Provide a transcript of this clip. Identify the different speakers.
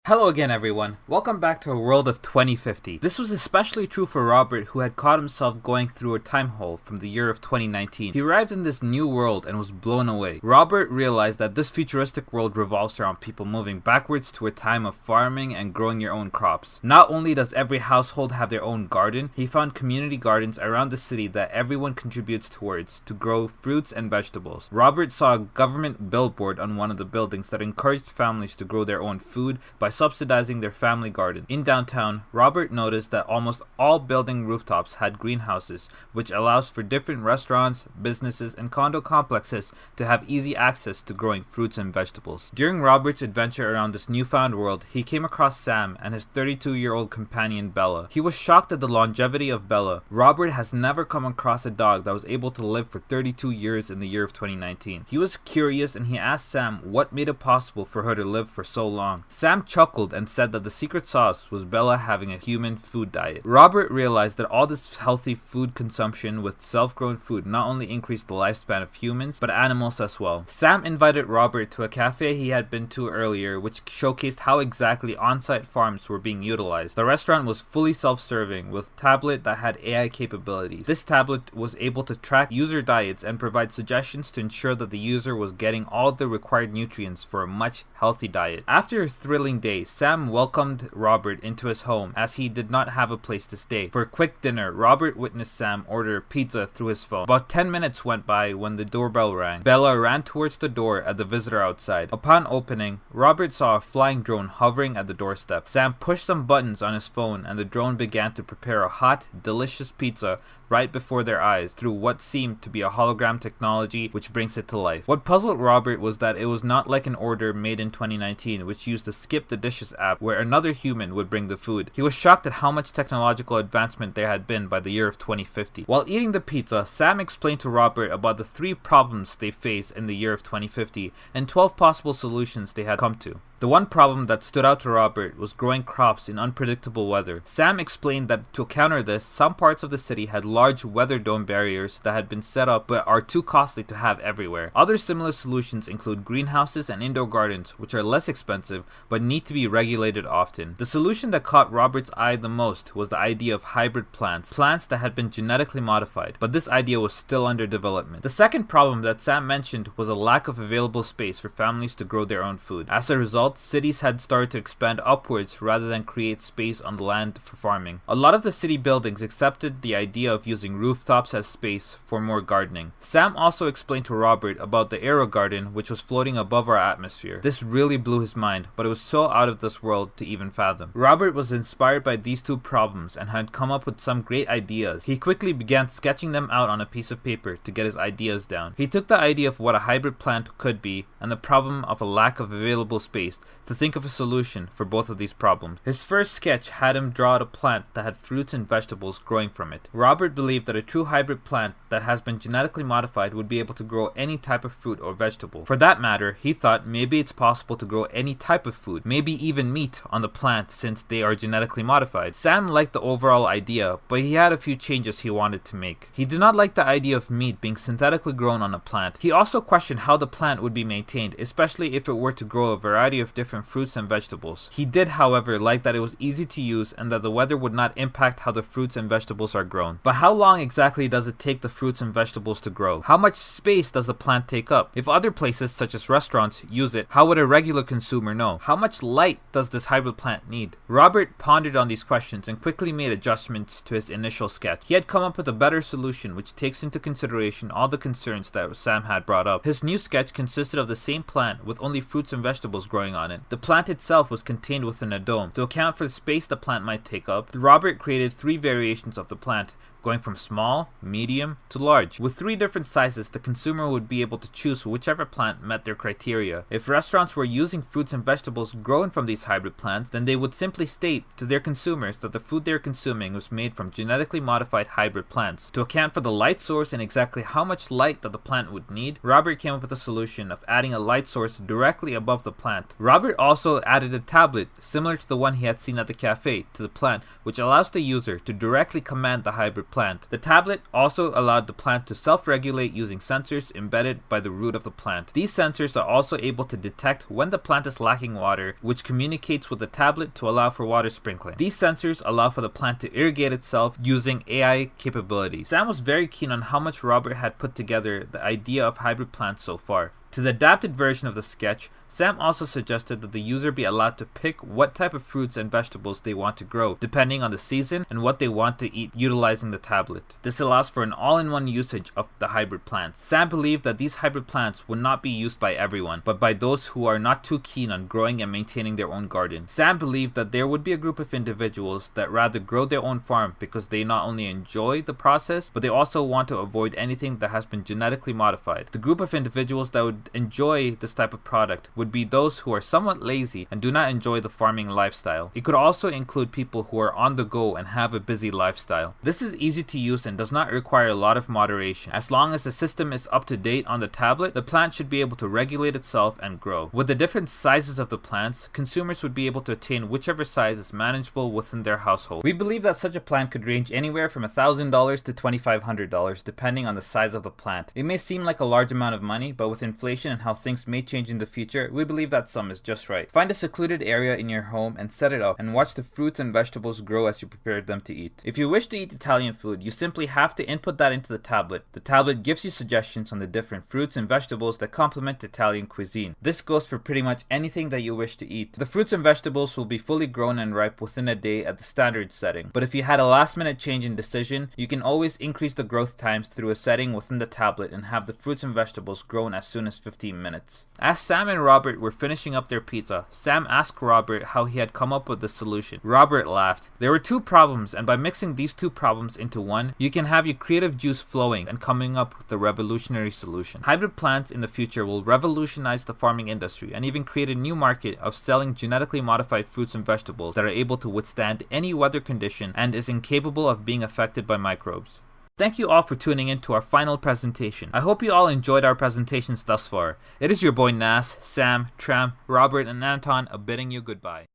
Speaker 1: Hello again everyone, welcome back to a world of 2050. This was especially true for Robert, who had caught himself going through a time hole from the year of 2019. He arrived in this new world and was blown away. Robert realized that this futuristic world revolves around people moving backwards to a time of farming and growing your own crops. Not only does every household have their own garden, he found community gardens around the city that everyone contributes towards to grow fruits and vegetables. Robert saw a government billboard on one of the buildings that encouraged families to grow their own food by subsidizing their family garden. In downtown, Robert noticed that almost all building rooftops had greenhouses, which allows for different restaurants, businesses, and condo complexes to have easy access to growing fruits and vegetables. During Robert's adventure around this newfound world, he came across Sam and his 32-year-old companion Bella. He was shocked at the longevity of Bella. Robert has never come across a dog that was able to live for 32 years in the year of 2019. He was curious and he asked Sam what made it possible for her to live for so long. Sam chuckled and said that the secret sauce was Bella having a human food diet. Robert realized that all this healthy food consumption with self-grown food not only increased the lifespan of humans, but animals as well. Sam invited Robert to a cafe he had been to earlier, which showcased how exactly on-site farms were being utilized. The restaurant was fully self-serving, with a tablet that had AI capabilities. This tablet was able to track user diets and provide suggestions to ensure that the user was getting all the required nutrients for a much healthy diet. After a thrilling day, Sam welcomed Robert into his home as he did not have a place to stay. For a quick dinner, Robert witnessed Sam order pizza through his phone. About 10 minutes went by when the doorbell rang. Bella ran towards the door at the visitor outside. Upon opening, Robert saw a flying drone hovering at the doorstep. Sam pushed some buttons on his phone and the drone began to prepare a hot, delicious pizza right before their eyes through what seemed to be a hologram technology which brings it to life. What puzzled Robert was that it was not like an order made in 2019 which used the Skip the Dishes app where another human would bring the food. He was shocked at how much technological advancement there had been by the year of 2050. While eating the pizza, Sam explained to Robert about the 3 problems they face in the year of 2050 and 12 possible solutions they had come to. The one problem that stood out to Robert was growing crops in unpredictable weather. Sam explained that to counter this, some parts of the city had large weather dome barriers that had been set up but are too costly to have everywhere. Other similar solutions include greenhouses and indoor gardens, which are less expensive but need to be regulated often. The solution that caught Robert's eye the most was the idea of hybrid plants that had been genetically modified, but this idea was still under development. The second problem that Sam mentioned was a lack of available space for families to grow their own food. As a result, cities had started to expand upwards rather than create space on the land for farming. A lot of the city buildings accepted the idea of using rooftops as space for more gardening. Sam also explained to Robert about the aero garden which was floating above our atmosphere. This really blew his mind, but it was so out of this world to even fathom. Robert was inspired by these 2 problems and had come up with some great ideas. He quickly began sketching them out on a piece of paper to get his ideas down. He took the idea of what a hybrid plant could be and the problem of a lack of available space to think of a solution for both of these problems. His first sketch had him draw out a plant that had fruits and vegetables growing from it. Robert believed that a true hybrid plant that has been genetically modified would be able to grow any type of fruit or vegetable. For that matter, he thought maybe it's possible to grow any type of food, maybe even meat on the plant since they are genetically modified. Sam liked the overall idea, but he had a few changes he wanted to make. He did not like the idea of meat being synthetically grown on a plant. He also questioned how the plant would be maintained, especially if it were to grow a variety of different fruits and vegetables. He did, however, like that it was easy to use and that the weather would not impact how the fruits and vegetables are grown. But how long exactly does it take the fruits and vegetables to grow? How much space does the plant take up? If other places, such as restaurants, use it, how would a regular consumer know? How much light does this hybrid plant need? Robert pondered on these questions and quickly made adjustments to his initial sketch. He had come up with a better solution which takes into consideration all the concerns that Sam had brought up. His new sketch consisted of the same plant with only fruits and vegetables growing on it. The plant itself was contained within a dome. To account for the space the plant might take up, Robert created 3 variations of the plant, going from small, medium, to large. With 3 different sizes, the consumer would be able to choose whichever plant met their criteria. If restaurants were using fruits and vegetables grown from these hybrid plants, then they would simply state to their consumers that the food they are consuming was made from genetically modified hybrid plants. To account for the light source and exactly how much light that the plant would need, Robert came up with a solution of adding a light source directly above the plant. Robert also added a tablet, similar to the one he had seen at the cafe, to the plant, which allows the user to directly command the hybrid plant. The tablet also allowed the plant to self-regulate using sensors embedded by the root of the plant. These sensors are also able to detect when the plant is lacking water, which communicates with the tablet to allow for water sprinkling. These sensors allow for the plant to irrigate itself using AI capabilities. Sam was very keen on how much Robert had put together the idea of hybrid plants so far. To the adapted version of the sketch, Sam also suggested that the user be allowed to pick what type of fruits and vegetables they want to grow, depending on the season and what they want to eat utilizing the tablet. This allows for an all-in-one usage of the hybrid plants. Sam believed that these hybrid plants would not be used by everyone, but by those who are not too keen on growing and maintaining their own garden. Sam believed that there would be a group of individuals that rather grow their own farm because they not only enjoy the process, but they also want to avoid anything that has been genetically modified. The group of individuals that would enjoy this type of product would be those who are somewhat lazy and do not enjoy the farming lifestyle. It could also include people who are on the go and have a busy lifestyle. This is easy to use and does not require a lot of moderation. As long as the system is up to date on the tablet, the plant should be able to regulate itself and grow. With the different sizes of the plants, consumers would be able to attain whichever size is manageable within their household. We believe that such a plant could range anywhere from $1,000 to $2,500 depending on the size of the plant. It may seem like a large amount of money, but with inflation and how things may change in the future, we believe that sum is just right. Find a secluded area in your home and set it up and watch the fruits and vegetables grow as you prepare them to eat. If you wish to eat Italian food, you simply have to input that into the tablet. The tablet gives you suggestions on the different fruits and vegetables that complement Italian cuisine. This goes for pretty much anything that you wish to eat. The fruits and vegetables will be fully grown and ripe within a day at the standard setting, but if you had a last minute change in decision, you can always increase the growth times through a setting within the tablet and have the fruits and vegetables grown as soon as 15 minutes. As Sam and Robert were finishing up their pizza, Sam asked Robert how he had come up with the solution. Robert laughed. There were two problems, and by mixing these two problems into one, you can have your creative juice flowing and coming up with a revolutionary solution. Hybrid plants in the future will revolutionize the farming industry and even create a new market of selling genetically modified fruits and vegetables that are able to withstand any weather condition and is incapable of being affected by microbes. Thank you all for tuning in to our final presentation. I hope you all enjoyed our presentations thus far. It is your boy Nas, Sam, Tram, Robert, and Anton bidding you goodbye.